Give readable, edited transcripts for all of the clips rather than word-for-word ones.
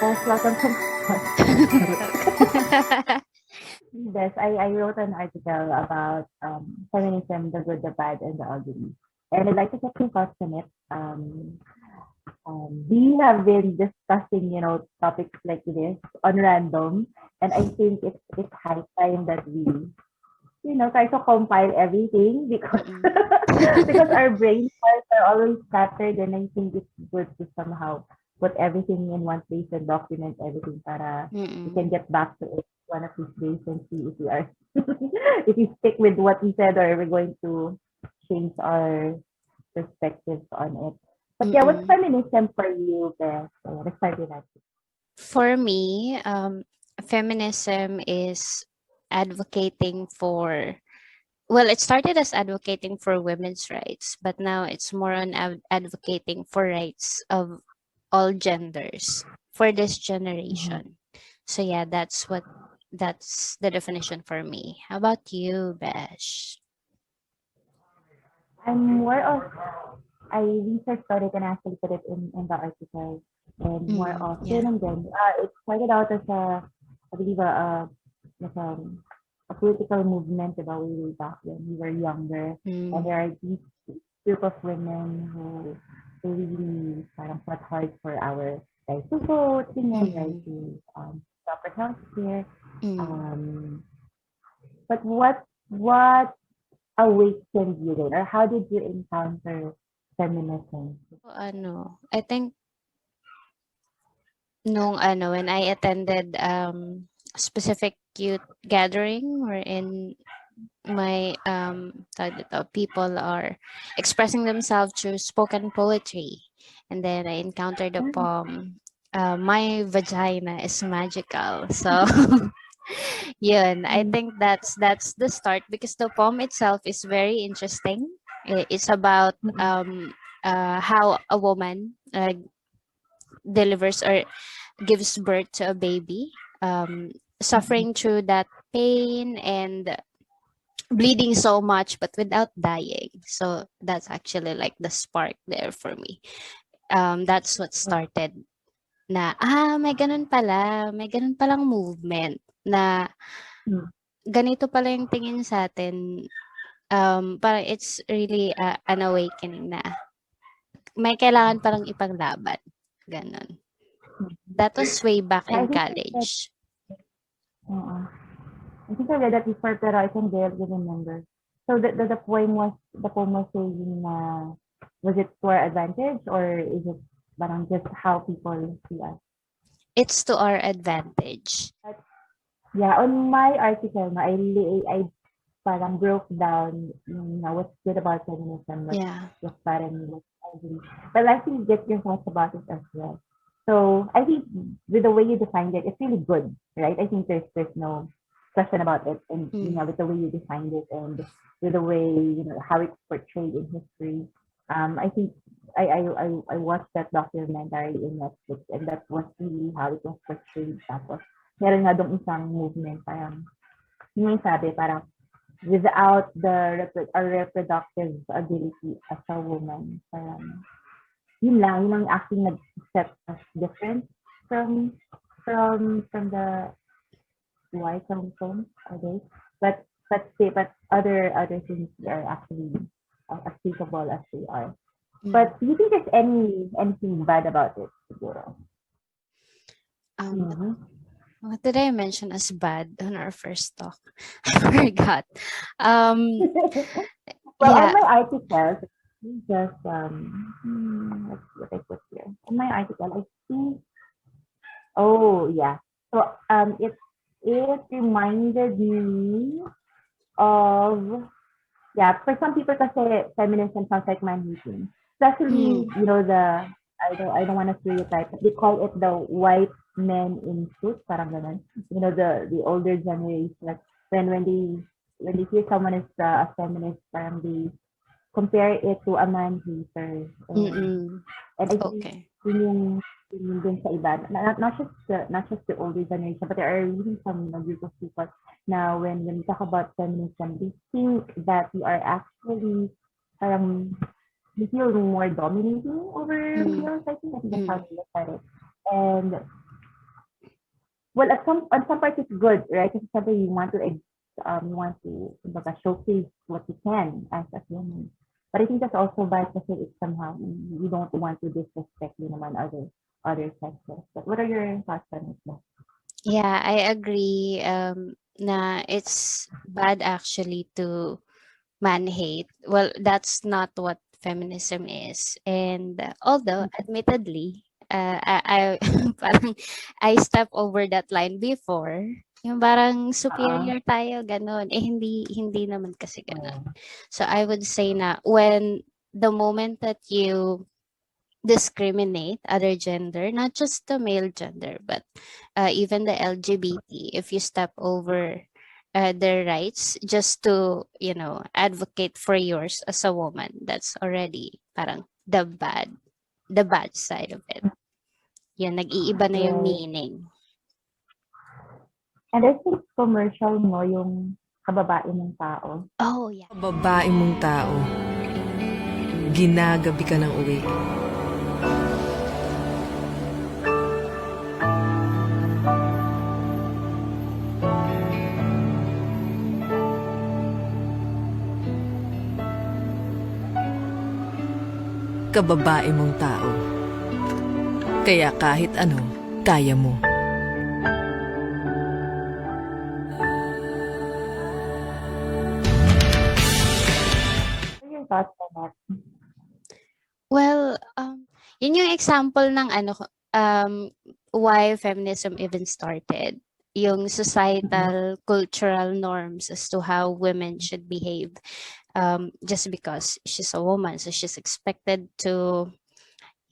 Yes, welcome to Yes, I wrote an article about feminism, the good, the bad, and the ugly. And I'd like to get your thoughts on it. We have been discussing, topics like this on random, and I think it's high time that we, try to compile everything because Mm-mm. because our brain cells are always scattered, and I think it's good to somehow put everything in one place and document everything para we Mm-mm. can get back to it one of these days and see if we are if we stick with what we said or we're going to change our perspectives on it. But yeah, what's Mm-mm. feminism for you, Beth? So let's start with that. For me, feminism is advocating for, well, it started as advocating for women's rights, but now it's more on advocating for rights of all genders for this Mhm. generation. So yeah, that's the definition for me. How about you, Besh? I'm more of I researched about it and actually put it in the article and more Mm, of yeah. yun and then it started out as I believe like a political movement about way back when we were younger and Mm, there are these group of women who really parang fought hard for our right to vote, ganyan, right mm, to proper health care. mm. Um, but what awakened you then or how did you encounter feminism? I think nung when I attended specific youth gathering wherein my tawag dito, people are expressing themselves through spoken poetry, and then I encountered the poem, my vagina is magical. So yun, I Mm, think that's the start because the poem itself is very interesting. It's about mm, how a woman delivers or gives birth to a baby, mm, suffering through that pain and bleeding so much but without dying. So that's actually like the spark there for me. That's what started na, may ganun palang movement na mm. ganito pala yung tingin sa atin. Parang it's really an awakening na may kailangan palang ipaglaban. Ganon. That was way back Yeah, I in think I read, college. uh, I think I read that before, pero I can barely remember. So the poem was saying was it to our advantage or is it parang just how people see us? It's to our advantage. But yeah, on my article, no, I parang broke down what's good about feminism, Yeah. what's bad and what's ugly. But I'd like to get your thoughts about it as well. So I think with the way you defined it, it's really good, right? I think there's no question about it, and Mm. with the way you defined it and with the way how it's portrayed in history. I think I watched that documentary in Netflix, and that was really how it was portrayed. Tapos meron nga dong isang movement, parang yung sabi parang without the reproductive ability as a woman. Yun lang, yun ang acting nag-set us different from the white chromosomes, are they? But other things are actually as capable as they are. Mm. But do you think there's anything bad about it? Siguro. Um, Mm-hmm. what did I mention as bad on our first talk? I forgot. Um, Well, on yeah, my article, just let's see what I put here. On my article, I think. Oh yeah. So it reminded me of for some people kasi feminism sounds like man hating. mm, Especially, I don't want to stereotype. They call it the white men in suits, parang ganun. The older generation. When they hear someone is a feminist, parang they compare it to a man hater. mm, And I think okay. yun yung din sa iba. Not just the older generation, but there are really some group of people now when we talk about feminism, they think that we are actually parang we feel more dominating over Mm, males. I think that's how mm, they look at it. And well, on some parts it's good, right? Kasi sabi you want to kumbaga, showcase what you can as women. But I think that's also bad kasi it's somehow you don't want to disrespect din naman other sexes. But what are your thoughts on it? Yeah, I agree na it's bad actually to man hate. Well, that's not what feminism is. And although, admittedly, I parang I step over that line before. Yung parang Uh-uh. superior tayo, ganun. Eh, hindi naman kasi ganun. Oh, So, I would say na when the moment that you discriminate other gender, not just the male gender, but even the LGBT, if you step over their rights just to, advocate for yours as a woman, that's already parang the bad side of it. Yan, nag-iiba na yung right. meaning. And I think commercial mo yung kababae ng tao. Oh, yeah. Babae mong tao, ginagabi ka ng uwi. Kababae mong tao, kaya kahit ano, kaya mo. What are your thoughts on that? Well, yun yung example ng why feminism even started. Yung societal, cultural norms as to how women should behave. Just because she's a woman, so she's expected to,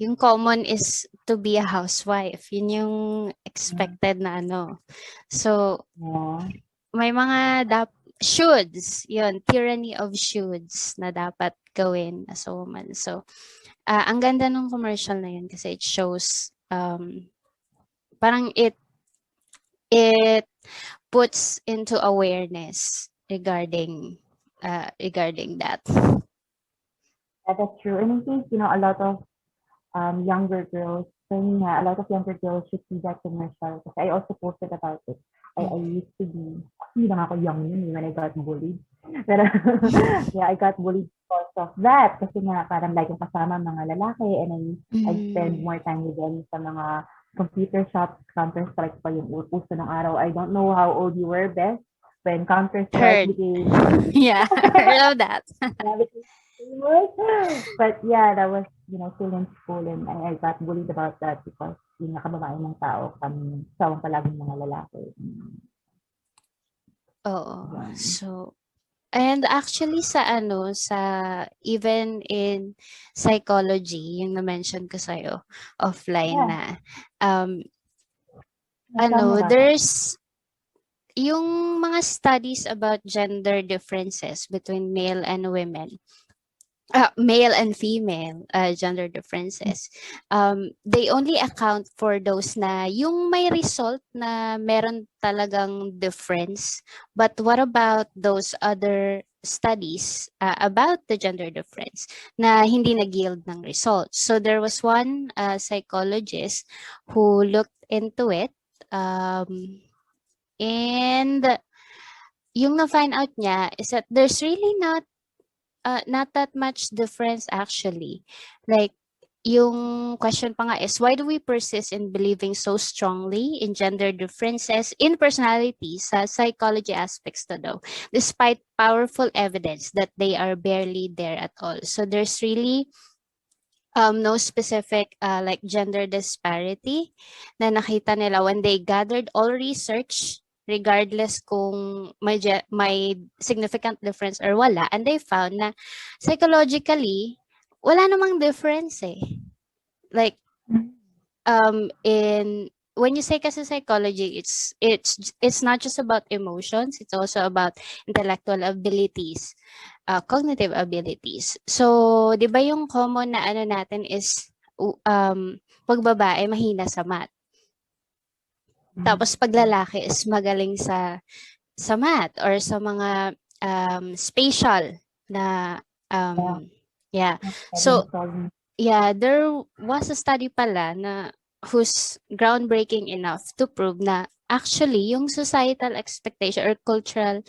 yung common is to be a housewife. Yun yung expected na ano. So, Yeah. may mga shoulds, yun, tyranny of shoulds na dapat gawin as a woman. So, ang ganda ng commercial na yun kasi it shows, parang it puts into awareness regarding that. Yeah, that's true. And I think, a lot of younger girls, for me, a lot of younger girls should see that commercial because I also posted about it. I used to be, hindi lang ako young yun when I got bullied. Pero, yeah, I got bullied because of that. Kasi nga, parang like yung kasama mga lalaki and then I'd spend more time with them sa mga computer shops, Counter-Strike pa yung uso ng araw. I don't know how old you were, Beth, when Counter-Strike Heard. became Yeah, heard of that. But yeah, that was, still in school and I got bullied about that because yung nakababae ng tao kami sawang palaging mga lalaki. Oo. Yan. So, and actually sa even in psychology, yung na-mention ko sa'yo, offline Yeah. na, Tell me about that. there's yung mga studies about gender differences between male and women, male and female gender differences, they only account for those na yung may result na meron talagang difference. But what about those other studies about the gender difference na hindi nag-yield ng results? So there was one psychologist who looked into it, and yung na-find out niya is that there's really not that much difference actually. Like, yung question pa nga is, why do we persist in believing so strongly in gender differences in personality sa psychology aspects to daw, despite powerful evidence that they are barely there at all? So there's really no specific like gender disparity na nakita nila when they gathered all research regardless kung may significant difference or wala, and they found na psychologically wala namang difference eh. Like in when you say kasi psychology, it's not just about emotions, it's also about intellectual abilities, cognitive abilities. So, 'di ba yung common na natin is pag babae mahina sa math. Tapos pag lalaki is magaling sa math or sa mga spatial na yeah. So yeah, there was a study pala na who's groundbreaking enough to prove na actually, yung societal expectation or cultural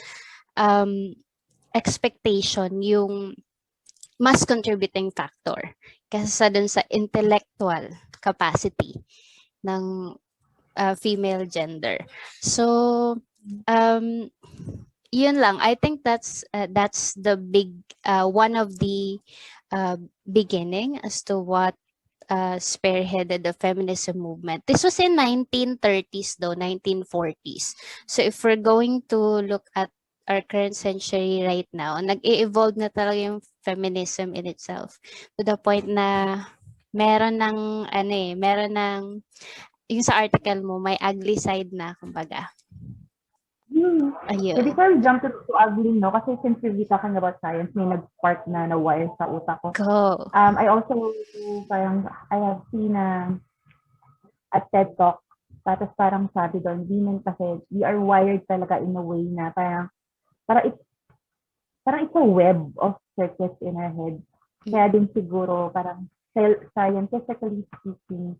um, expectation, yung mas contributing factor kaysa dun sa intellectual capacity ng female gender. So, um, yun lang. I think that's the big one of the beginning as to what spearheaded the feminism movement. This was in 1930s though, 1940s. So if we're going to look at our current century right now, nag-i-evolve na talaga yung feminism in itself to the point na meron ng meron ng yung sa article mo may ugly side na kumbaga. So before we jump to ugly, no, kasi since we're talking about science, may nag-spark na wire sa utak ko. Go. I also I have seen a TED Talk, tapos parang sabi doon, women kasi, we are wired talaga in a way na parang it's a web of circuits in our head. Kaya din siguro, parang scientifically speaking,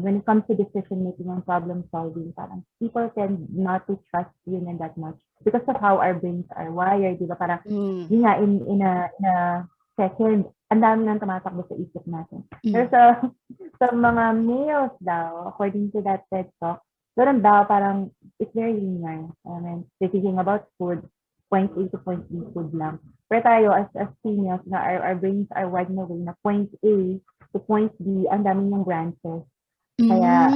when it comes to decision making and problem solving, parang people tend not to trust women that much because of how our brains are wired, di ba? Parang, yun nga, in a second, ang dami nang tumatakbo sa isip natin. Pero sa mga males daw, according to that TED Talk, doon daw parang, it's very linear. I mean, thinking about food, point A to point B food lang. Pero tayo, as females, na our brains are wired in a way na point A to point B, ang dami ng branches. Kaya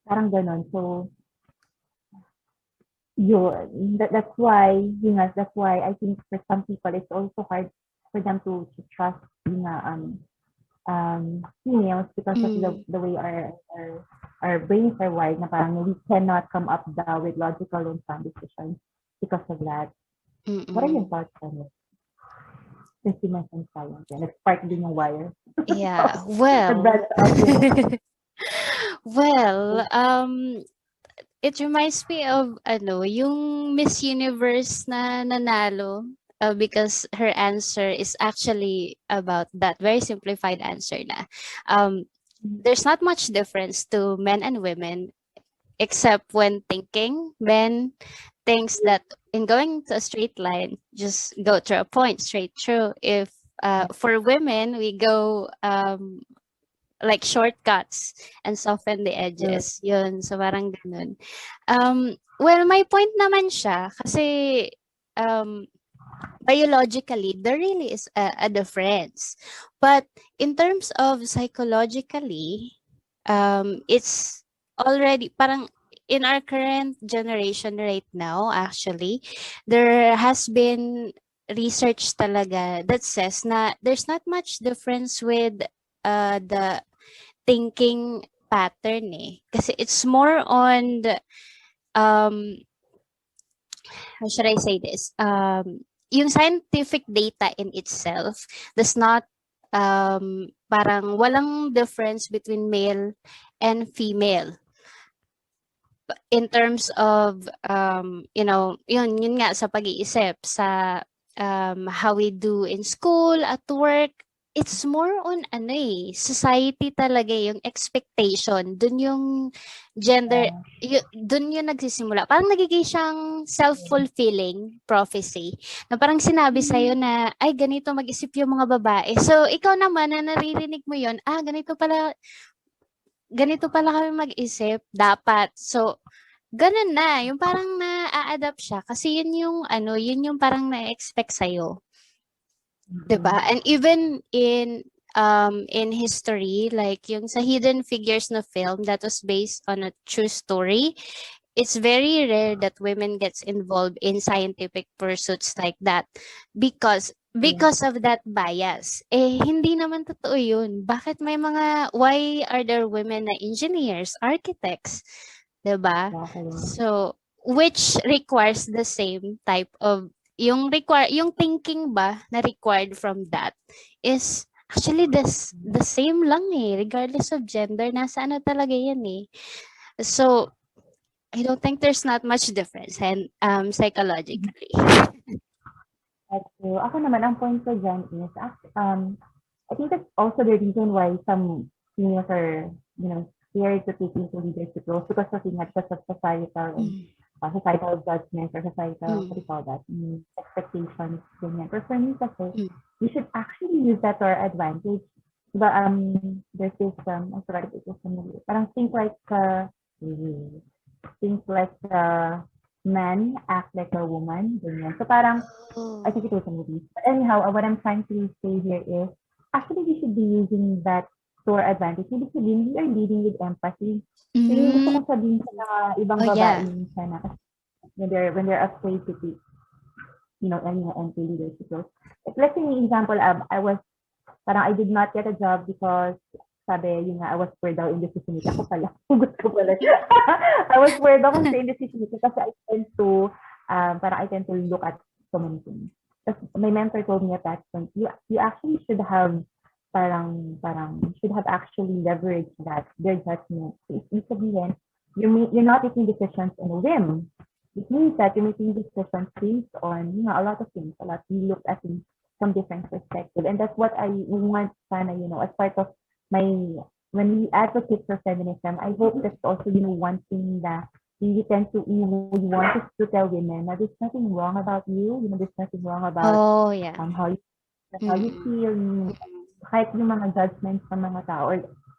parang ganon. So, yun. That's why I think for some people, it's also hard for them to trust females because of the way our brains are wired na parang we cannot come up with logical and sound decisions because of that. What are your thoughts on it? Since you mentioned science, and it's part din yung wire. Yeah, well, it reminds me of yung Miss Universe na nanalo because her answer is actually about that very simplified answer na there's not much difference to men and women except when thinking. Men thinks that in going to a straight line, just go to a point straight through. If for women, we go like shortcuts and soften the edges. Yun, so parang ganun. Well, my point naman siya kasi biologically, there really is a difference. But in terms of psychologically, it's already parang in our current generation right now, actually, there has been research talaga that says na there's not much difference with the thinking pattern Kasi it's more on the, how should I say this? Yung scientific data in itself does not parang walang difference between male and female in terms of yun nga sa pag-iisip sa how we do in school, at work. It's more on society talaga yung expectation. Dun yung gender, dun yung nagsisimula. Parang nagiging siyang self-fulfilling prophecy. Na parang sinabi sa'yo na, ay, ganito mag-isip yung mga babae. So, ikaw naman na naririnig mo yun, ganito pala kami mag-isip, dapat. So, ganun na. Yung parang na-adapt siya. Kasi yun yung parang na-expect sa'yo. Diba? And even in history, like yung sa Hidden Figures na film that was based on a true story, it's very rare that women gets involved in scientific pursuits like that because of that bias. Hindi naman totoo yun. Bakit why are there women na engineers, architects? Diba? So, which requires the same type of yung thinking ba na required from that is actually the same lang regardless of gender. Nasa talaga yan So, I don't think there's not much difference and psychologically. So, ako naman, ang point ko dyan is, I think that's also the reason why some females are, scared to take into leadership roles because of societal and societal judgments or societal, what do you call that, expectations, ganyan. But for me kasi, we should actually use that to our advantage. Diba, there's this, I forgot it was movie. Parang think like a man act like a woman, ganyan. So parang, I think it was a movie. But anyhow, what I'm trying to say here is, actually we should be using that to our advantage. Ibig sabihin, we are leading with empathy. So yung gusto kong sabihin sa mga ibang babae minsan na when they're afraid to take, enter leadership roles. Let's say, an example, I did not get a job because sabi, yun nga, I was poor daw in this community. Ako pala. Hugot ko pala. I was poor daw kasi in this community kasi I tend to look at so many things. My mentor told me at that point, you actually should have should have actually leveraged that, their judgment. So, ibig sabihin, you're not making decisions on a whim. It means that you're making decisions based on, a lot of things. You look at things from different perspectives. And that's what I want sana, as part of when we advocate for feminism, I hope that's also, one thing that we want to tell women that there's nothing wrong about you, there's nothing wrong about how you feel, kahit yung mga judgments ng mga tao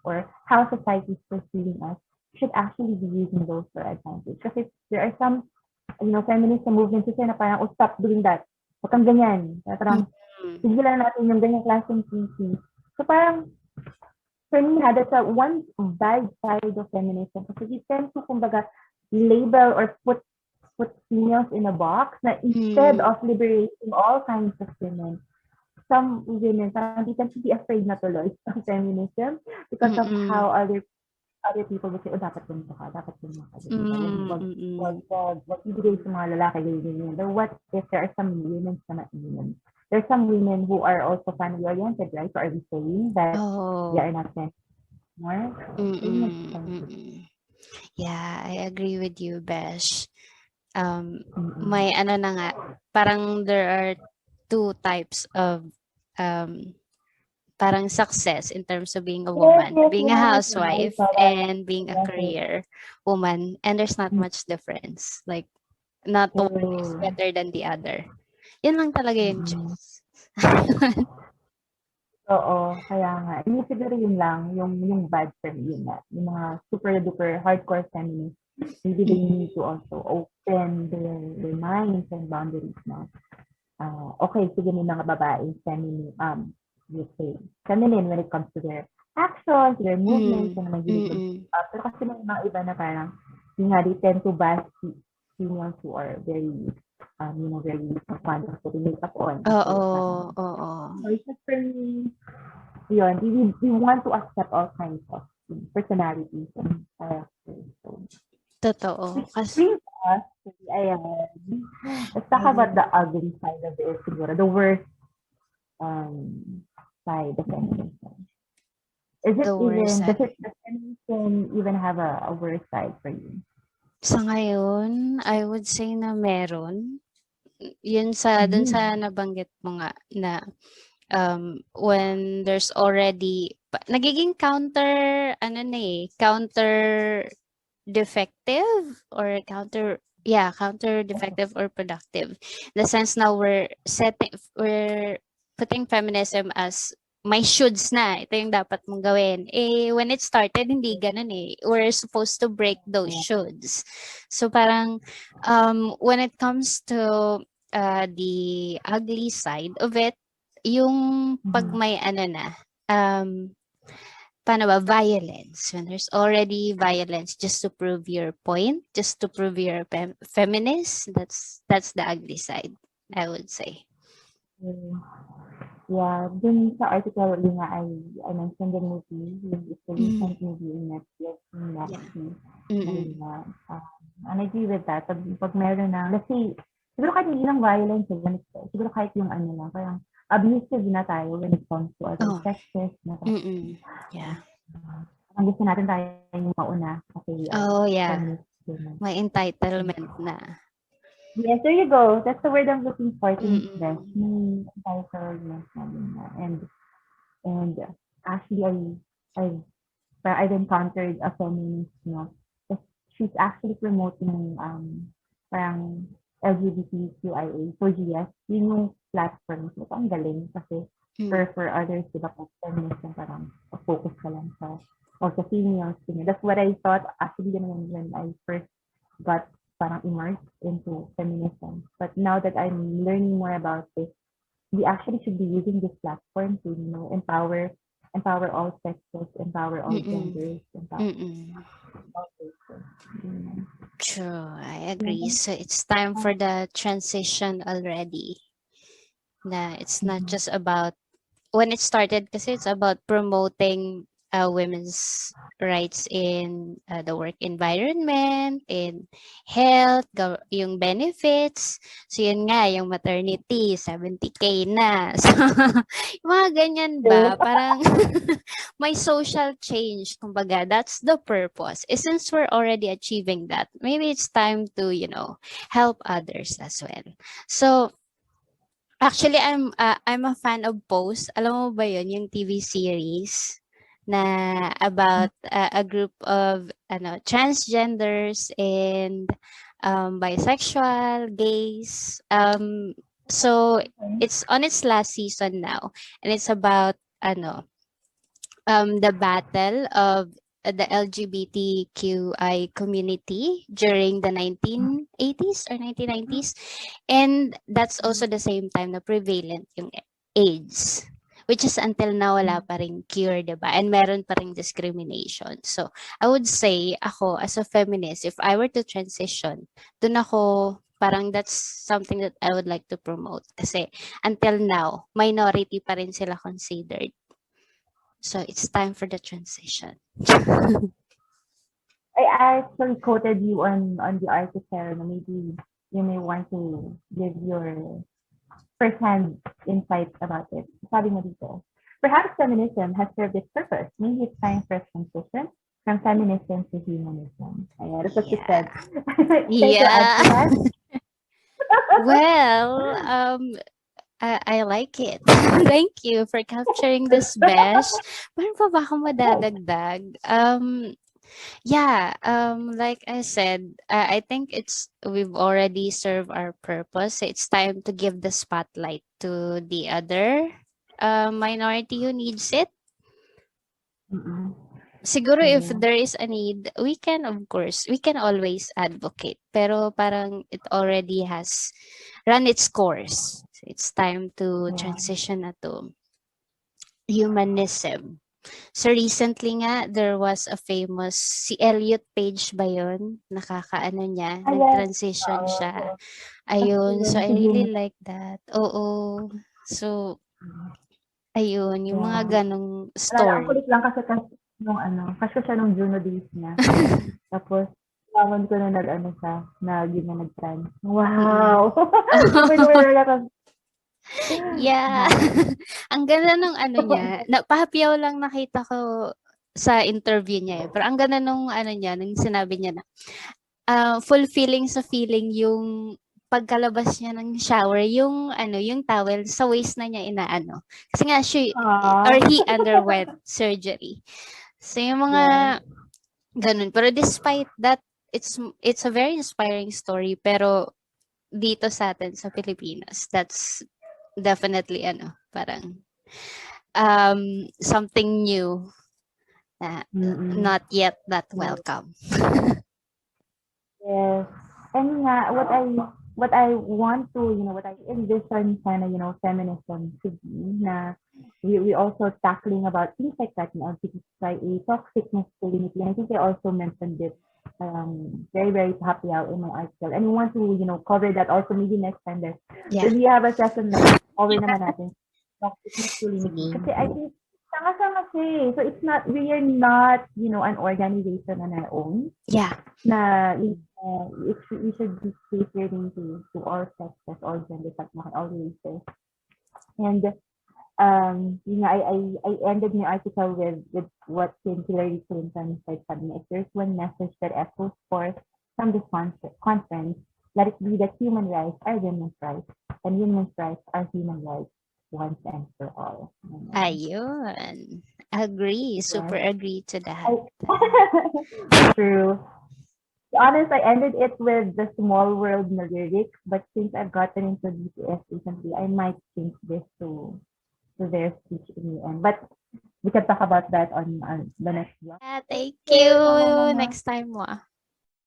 or how society is perceiving us, should actually be using those for advantage. Kasi there are some, feminist movements kasi na parang, stop doing that. Huwag kang ganyan. Parang, sigilan natin yung ganyang klaseng thinking. So parang, for me, that's one bad side of feminism. Kasi we tend to, kumbaga, label or put females in a box na instead of liberating all kinds of women, some women, parang they tend to be afraid na tuloy of feminism because of how other people would say, dapat ganito ka, dapat ganito ka. Wag ibigay sa mga lalaki, ganyan. But what if there are some women na mainom? There are some women who are also family-oriented, right? So are we saying that they are not meant more? Yeah, I agree with you, Besh. May na nga, parang there are two types of parang success in terms of being a woman, being a housewife and being a career woman, and there's not much difference. Like, not one is better than the other. Yan lang talaga yung choice. Oo, kaya nga. Siguro yun lang, yung bad for me, yun na. Yung mga super duper hardcore feminists, maybe they need to also open their minds and boundaries na. Okay, sige, may mga babae, feminine when it comes to their actions, their movements, and pero kasi may mga iba na parang, they tend to bash females who are very, very fond of putting makeup on. So it's just for me, yun, we want to accept all kinds of personalities and characters. So, totoo. Let's talk about the ugly side of it, siguro, the worst side of feminism. Does feminism even have a worse side for you? Sa ngayon, I would say na meron. Yun dun sa nabanggit mo nga na when there's already nagiging counter defective or counter defective or productive. In the sense now we're putting feminism as may shoulds na. Ito yung dapat mong gawin. When it started, hindi ganun eh. We're supposed to break those shoulds. So parang, when it comes to the ugly side of it, yung pag may violence. When there's already violence just to prove your point, just to prove you're feminist, that's the ugly side, I would say. Yeah, dun sa article yung nga I mentioned the movie, it's a recent movie in Netflix, and I agree with that. Pag meron na, let's say, siguro kahit hindi lang violence, siguro kahit yung lang, parang abusive na tayo when it comes to other sexes. Yeah. Ang gusto natin tayo yung mauna. Kasi, may entitlement na. Yes, there you go. That's the word I'm looking for. Entitlement. And actually, I I've encountered a feminist, she's actually promoting parang LGBTQIA for GS. Yun yung platform. So, ang galing kasi for others, diba, feminism, parang focus ka lang sa also females. That's what I thought actually when I first got parang immersed into feminism. But now that I'm learning more about this, we actually should be using this platform to, empower all sexes, empower all genders, empower all races. True, I agree. So it's time for the transition already. Na it's not just about when it started kasi it's about promoting women's rights in the work environment, in health, yung benefits. So yun nga, yung maternity, 70K na. So, yung mga ganyan ba, parang may social change. Kumbaga, that's the purpose. Since we're already achieving that, maybe it's time to, help others as well. So, actually, I'm a fan of Pose. Alam mo ba yun, yung TV series na about a group of transgenders and bisexual, gays. So it's on its last season now, and it's about the battle of the LGBTQI community during the 1980s or 1990s. And that's also the same time na prevalent yung AIDS, which is until now wala pa ring cure, diba? And meron pa ring discrimination. So, I would say, ako, as a feminist, if I were to transition, dun ako, parang that's something that I would like to promote. Kasi, until now, minority pa rin sila considered. So, it's time for the transition. I actually quoted you on the article. Maybe you may want to give your first-hand insights about it. Sabi mo dito, perhaps feminism has served its purpose. Maybe it's time for a transition from feminism to humanism. Ayan, that's what you said. Yeah. Well, I like it. Thank you for capturing this, Besh. Meron pa ba akong madadagdag? Like I said, I think we've already served our purpose. It's time to give the spotlight to the other minority who needs it. Siguro if there is a need, we can always advocate. Pero parang it already has run its course. So it's time to transition na to humanism. So recently nga, there was a famous, si Elliot Page ba yun? Nakakaano niya, nag-transition siya. Ayun, so I really like that. Oo. So, ayun, yung mga ganong story. Ang kulit lang kasi kasi siya nung Juno days niya. Tapos, laman ko na nag-trans. Wow! Yeah. Ang ganda nung niya. Napahapyaw lang nakita ko sa interview niya eh. Pero ang ganda nung niya, nung sinabi niya na fulfilling sa feeling yung pagkalabas niya ng shower, yung towel sa waist na niya inaano. Kasi nga he underwent surgery. So yung mga ganun. Pero despite that, it's a very inspiring story. Pero dito sa atin sa Pilipinas, that's definitely parang something new na not yet that welcome. Yes. And nga, what I want to, what I envision sana, feminism to be na we also tackling about things like that, LGBTQIA, toxic masculinity. And I think I also mentioned it very, very happy out in my article. And we want to, cover that also maybe next time there. Yeah. We have a session na cover naman natin. Toxic masculinity. Kasi I think, sanga-sanga siya. So it's not, we are not, an organization on our own. Yeah. Na we should be catering to all sexes, all genders, all races. And I ended my article with what Hillary Clinton said. If there's one message that echoes forth from this conference, let it be that human rights are women's rights, and women's rights are human rights once and for all. Ayun. Agree, super agree to that. True. To be honest, I ended it with the small world na lyrics, but since I've gotten into BTS recently, I might change this to their speech in the end. But we can talk about that on the next vlog. Yeah, thank you. Next time mo.